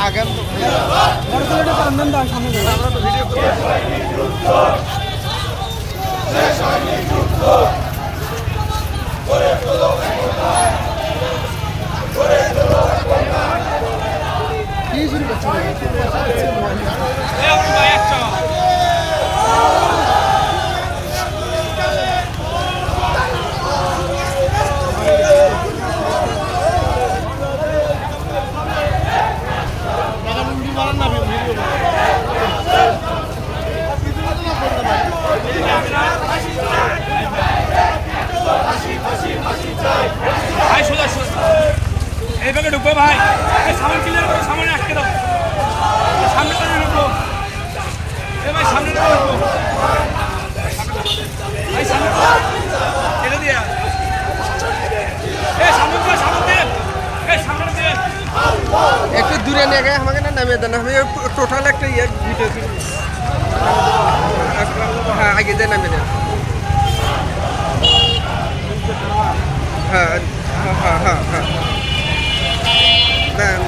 আগাম কি শুরু করছে ভাই সোজা এইভাবে ঢুকবো ভাই সামনে ক্লিয়ার করো সামনে আটকে দাও সামনে ঢুকবো ভাই সামনে ঢুকবো ভাই সামনে কেটে দিয়ে একটু দূরে নিয়ে গিয়ে আমাকে না নামিয়ে দেন আমি টোটাল একটা ভিডিও হ্যাঁ আগে দিয়ে নামিয়ে দেন হ্যাঁ হ্যাঁ হ্যাঁ হ্যাঁ দেন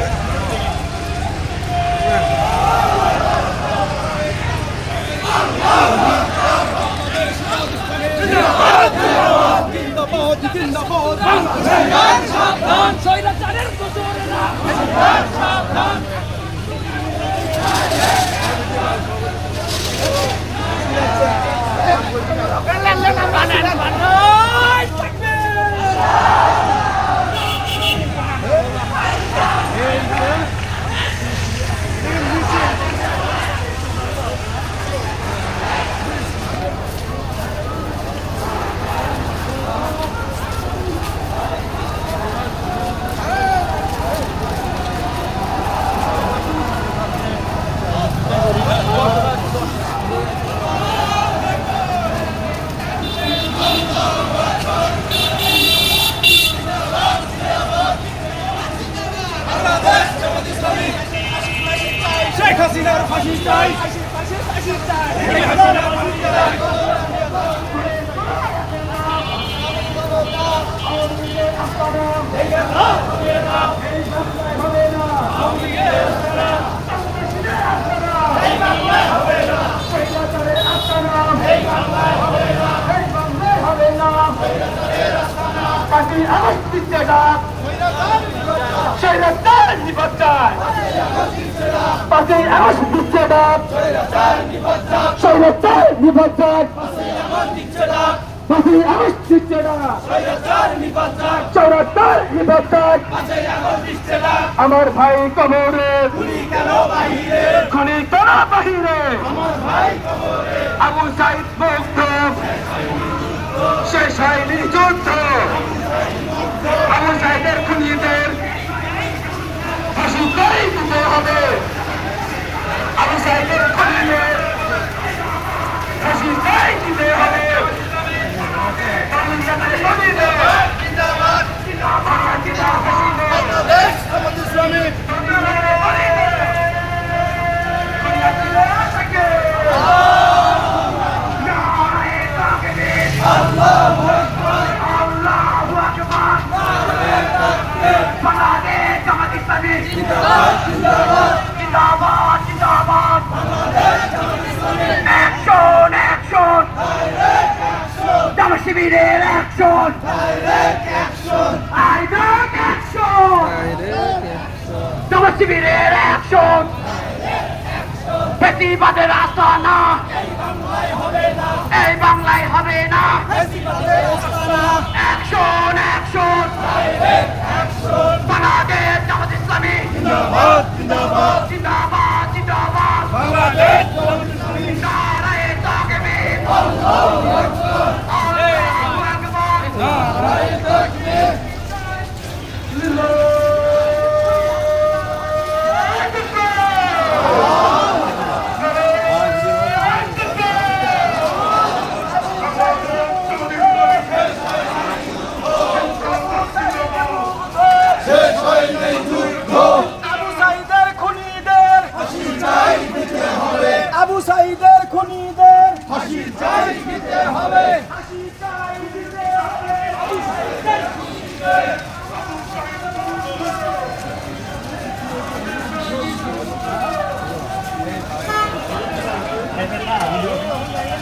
শেখ হাসিনার ফাঁসি চাই আমার ভাই কবরে খনি কেন বাহিরে আবু সাইদ মুগ্ধ শেষ হয়নি যুদ্ধ আবু সাইদের খুনিদের ফাঁসি তাই দিতে হবে আবু সাইদের খুনিদের ফাঁসি তাই দিতে হবে বাংলাদেশ জামাত ইসলামী শিবিরের অ্যাকশন জামাত শিবিরের অ্যাকশন ফ্যাসিবাদের আস্তানা এই বাংলায় হবে না অ্যাকশন অ্যাকশন